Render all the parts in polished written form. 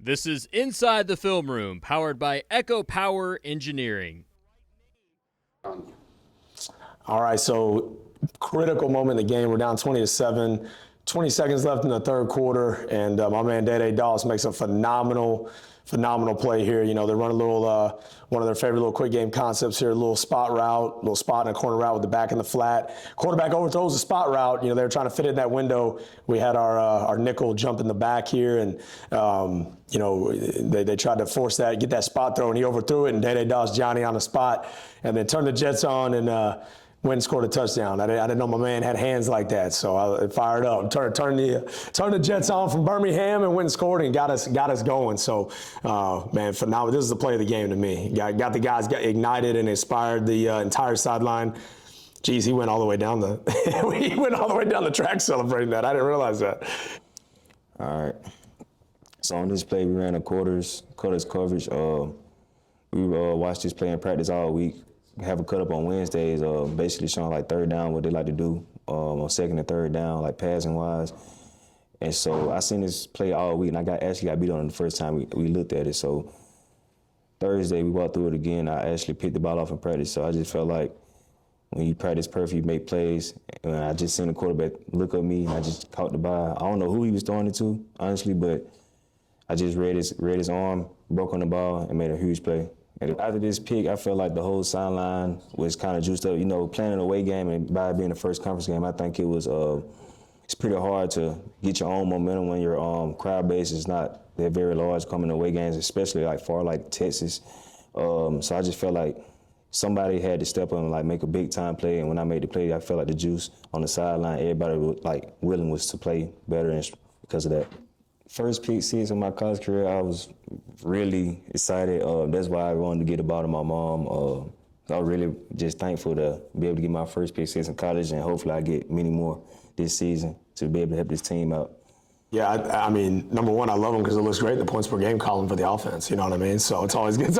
This is Inside the Film Room, powered by Echo Power Engineering. All right, so critical moment in the game. We're down 20-7. 20 seconds left in the third quarter, and my man Day Doss makes a phenomenal play here. You know, they run a little, one of their favorite little quick game concepts here, a little spot route, little spot and a corner route with the back in the flat. Quarterback overthrows the spot route. You know, they're trying to fit in that window. We had our nickel jump in the back here, and you know, they tried to force that, get that spot throw, and he overthrew it, and Day Doss Johnny on the spot, and then turned the Jets on and went and scored a touchdown. I didn't know my man had hands like that, so I fired up. Turned the Jets on from Birmingham and went and scored and got us going. So, man, phenomenal. This is the play of the game to me. Got the guys ignited and inspired the entire sideline. Geez, he went all the way down the track celebrating that. I didn't realize that. All right. So on this play, we ran a quarters coverage. We watched this play in practice all week. Have a cut up on Wednesdays, basically showing like third down, what they like to do on second and third down, like passing wise. And so I seen this play all week, and I actually got beat on it the first time we looked at it. So Thursday we walked through it again. I actually picked the ball off in practice. So I just felt like when you practice perfect, you make plays. And I just seen the quarterback look at me, and I just caught the ball. I don't know who he was throwing it to, honestly, but I just read his arm, broke on the ball, and made a huge play. And after this pick, I felt like the whole sideline was kind of juiced up. You know, playing an away game and by being the first conference game, I think it was it's pretty hard to get your own momentum when your crowd base is not that very large coming to away games, especially like far like Texas. So I just felt like somebody had to step up and like make a big time play. And when I made the play, I felt like the juice on the sideline, everybody like willing was to play better and because of that. First peak season of my college career, I was really excited. That's why I wanted to get the ball to my mom. I was really just thankful to be able to get my first pick season in college, and hopefully I get many more this season to be able to help this team out. Yeah, I mean, number one, I love him because it looks great in the points per game column for the offense. You know what I mean? So it's always good. It's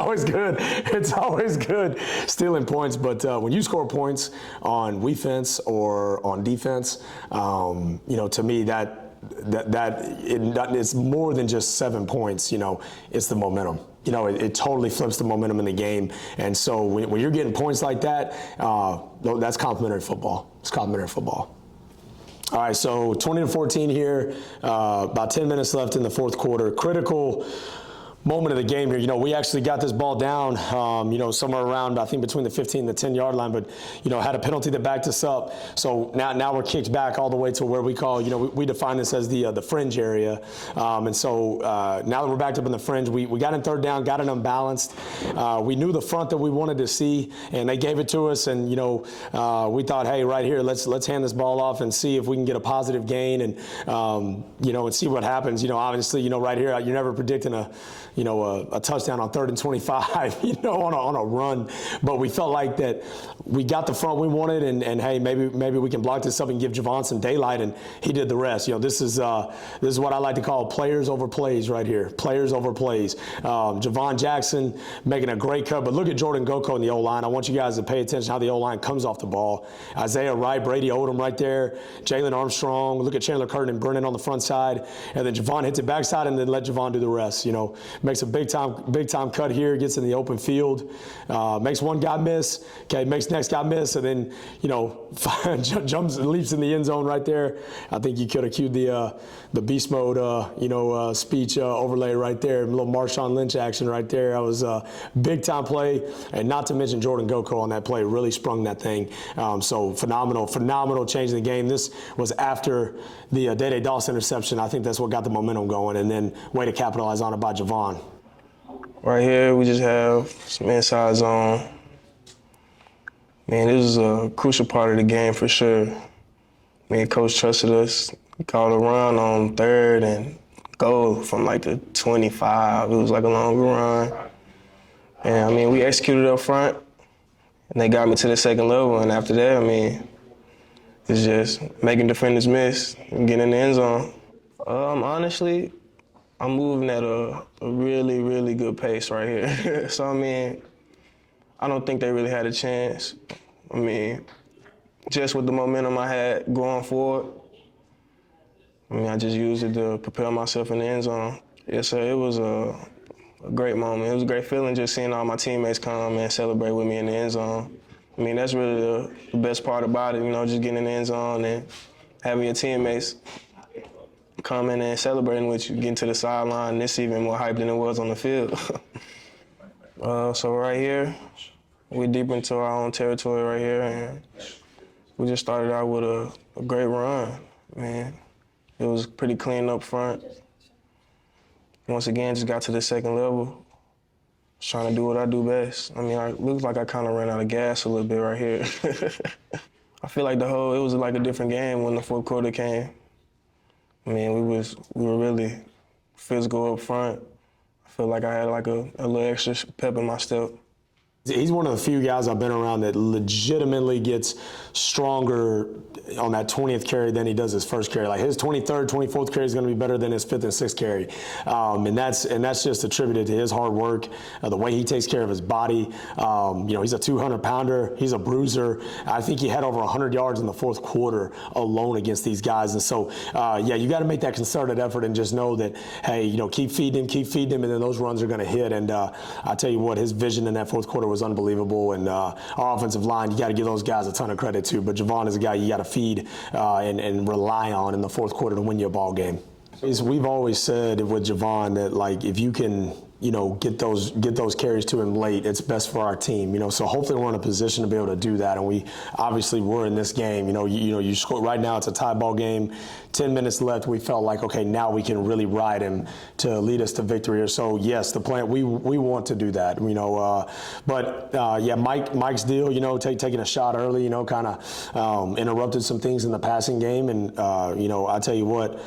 always good stealing points. But when you score points on defense or on defense, you know, to me it's more than just 7 points. You know, it's the momentum. You know, it totally flips the momentum in the game. And so when you're getting points like that, that's complimentary football. It's complimentary football. All right, so 20-14 here, about 10 minutes left in the fourth quarter. Critical moment of the game here. You know, we actually got this ball down, you know, somewhere around, I think, between the 15 and the 10-yard line, but, you know, had a penalty that backed us up. So now we're kicked back all the way to where we call, you know, we define this as the fringe area. And so now that we're backed up in the fringe, we got in third down, got it unbalanced. We knew the front that we wanted to see, and they gave it to us. And, you know, we thought, hey, right here, let's hand this ball off and see if we can get a positive gain and, you know, and see what happens. You know, obviously, you know, right here, you're never predicting a touchdown on 3rd and 25, you know, on a run. But we felt like that we got the front we wanted, and hey, maybe we can block this up and give Javon some daylight, and he did the rest. You know, this is what I like to call players over plays right here. Players over plays. Javon Jackson making a great cut, but look at Jordan Goko in the O-line. I want you guys to pay attention how the O-line comes off the ball. Isaiah Wright, Brady Odom right there, Jalen Armstrong. Look at Chandler Curtin and Brennan on the front side, and then Javon hits it backside, and then let Javon do the rest. You know, makes a big time cut here, gets in the open field, makes one guy miss, okay, makes next guy miss, and then, you know, jumps and leaps in the end zone right there. I think you could have cued the beast mode, speech overlay right there, a little Marshawn Lynch action right there. That was a big time play, and not to mention Jordan Goko on that play really sprung that thing. So phenomenal change in the game. This was after the Day Doss interception. I think that's what got the momentum going, and then way to capitalize on it by Javon. Right here, we just have some inside zone. Man, this is a crucial part of the game for sure. Man, coach trusted us. He called a run on 3rd and goal from like the 25. It was like a longer run. And I mean, we executed up front, and they got me to the second level. And after that, I mean, it's just making defenders miss and getting in the end zone. Honestly, I'm moving at a really, really good pace right here. So, I mean, I don't think they really had a chance. I mean, just with the momentum I had going forward, I mean, I just used it to propel myself in the end zone. Yes, sir. It was a great moment. It was a great feeling just seeing all my teammates come and celebrate with me in the end zone. I mean, that's really the best part about it, you know, just getting in the end zone and having your teammates coming and celebrating with you, getting to the sideline. It's even more hype than it was on the field. So right here, we're deep into our own territory right here, and we just started out with a great run, man. It was pretty clean up front. Once again, just got to the second level. Was trying to do what I do best. I mean, it looks like I kind of ran out of gas a little bit right here. I feel like it was like a different game when the fourth quarter came. I mean, we were really physical up front. I feel like I had like a little extra pep in my step. He's one of the few guys I've been around that legitimately gets stronger on that 20th carry than he does his first carry. Like his 23rd, 24th carry is going to be better than his 5th and 6th carry. And that's just attributed to his hard work, the way he takes care of his body. He's a 200-pounder. He's a bruiser. I think he had over 100 yards in the fourth quarter alone against these guys. And so, you got to make that concerted effort and just know that, hey, keep feeding him, and then those runs are going to hit. And I tell you what, his vision in that fourth quarter was unbelievable, and our offensive line, you got to give those guys a ton of credit too. But Javon is a guy you got to feed and rely on in the fourth quarter to win your ball game. We've always said with Javon that, like, if you can get those carries to him late, it's best for our team. So hopefully we're in a position to be able to do that, and we obviously were in this game. You score right now. It's a tie ball game. 10 minutes left. We felt like, okay, now we can really ride him to lead us to victory. So yes, the plan. We want to do that. Mike's deal. Taking a shot early. Kind of interrupted some things in the passing game, and I tell you what,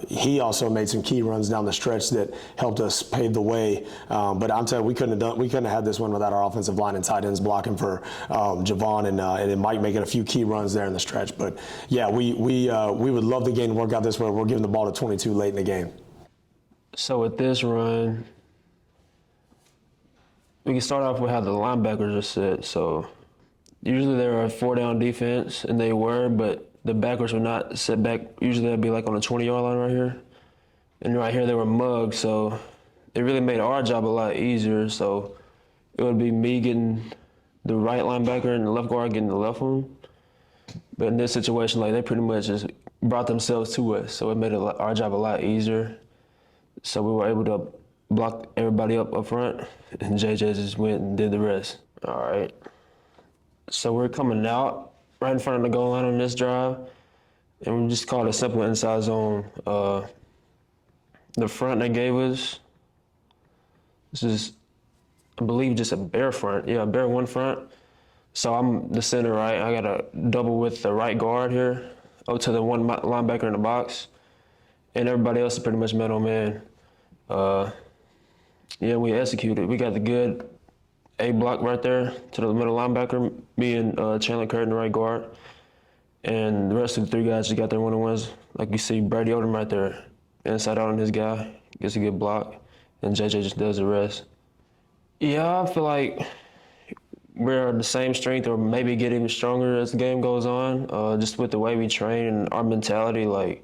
he also made some key runs down the stretch that helped us pave the way. But I'm telling you, we couldn't have had this one without our offensive line and tight ends blocking for Javon and then Mike making a few key runs there in the stretch. But yeah, we would love the game to work out this way. We're giving the ball to 22 late in the game. So with this run, we can start off with how the linebackers are set. So usually they were a 4-down defense, and they were, but the backers were not set back. Usually they'd be like on the 20-yard line right here. And right here they were mugged, so it really made our job a lot easier. So it would be me getting the right linebacker and the left guard getting the left one. But in this situation, like, they pretty much just brought themselves to us, so it made our job a lot easier. So we were able to block everybody up front, and JJ just went and did the rest. All right. So we're coming out right in front of the goal line on this drive, and we just called a simple inside zone. The front they gave us, this is, I believe, just a bare front. Yeah, a bare one front. So I'm the center, right? I got to double with the right guard here up to the one linebacker in the box. And everybody else is pretty much man on man. We executed. We got the good A block right there to the middle linebacker, me and Chandler Curtin, the right guard. And the rest of the three guys just got their one-on-ones. Like you see Brady Odom right there, inside out on his guy, gets a good block, and JJ just does the rest. Yeah, I feel like we're the same strength, or maybe get even stronger as the game goes on, just with the way we train and our mentality. Like,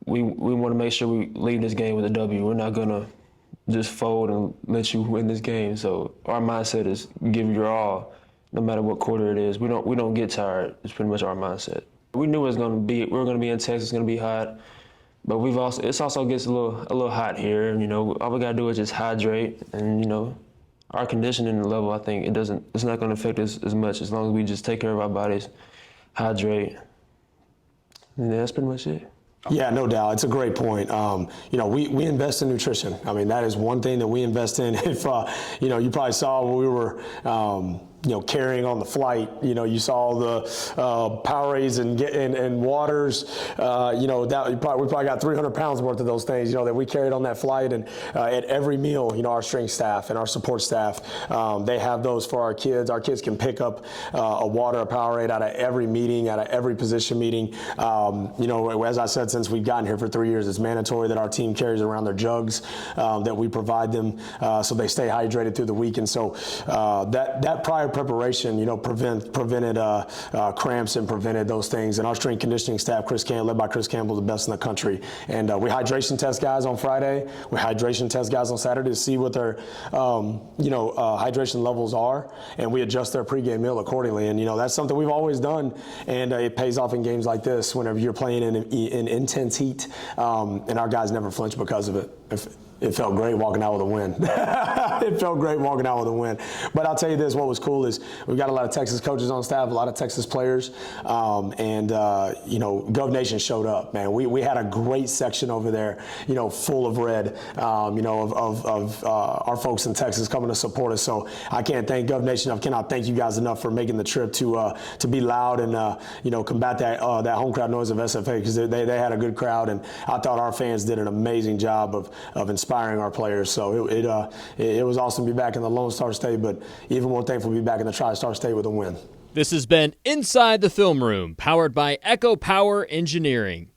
we want to make sure we leave this game with a W. We're not going to just fold and let you win this game. So our mindset is give your all, no matter what quarter it is. We don't get tired. It's pretty much our mindset. We knew we were going to be in Texas, it's going to be hot. But it also gets a little hot here, and all we gotta do is just hydrate, and our conditioning level, I think it's not gonna affect us as much as long as we just take care of our bodies, hydrate. And that's pretty much it. Yeah, no doubt. It's a great point. We invest in nutrition. I mean, that is one thing that we invest in. If you probably saw when we were carrying on the flight, you saw the Powerades and waters, we probably got 300 pounds worth of those things, that we carried on that flight. And at every meal, our strength staff and our support staff, they have those for our kids. Our kids can pick up a water, a Powerade out of every meeting, out of every position meeting. As I said, since we've gotten here for 3 years, it's mandatory that our team carries around their jugs that we provide them so they stay hydrated through the week. And so that prior preparation, prevented cramps and prevented those things. And our strength conditioning staff, led by Chris Campbell, the best in the country. And we hydration test guys on Friday. We hydration test guys on Saturday to see what their, hydration levels are, and we adjust their pregame meal accordingly. And that's something we've always done, and it pays off in games like this. Whenever you're playing in intense heat, and our guys never flinch because of it. It felt great walking out with a win. It felt great walking out with a win. But I'll tell you this, what was cool is we've got a lot of Texas coaches on staff, a lot of Texas players, and Gov Nation showed up, man. We had a great section over there, full of red, of our folks in Texas coming to support us. So I can't thank Gov Nation. I cannot thank you guys enough for making the trip to be loud and, combat that home crowd noise of SFA, because they had a good crowd, and I thought our fans did an amazing job of inspiring our players. So it was awesome to be back in the Lone Star State, but even more thankful to be back in the Tri-Star State with a win. This has been Inside the Film Room, powered by Echo Power Engineering.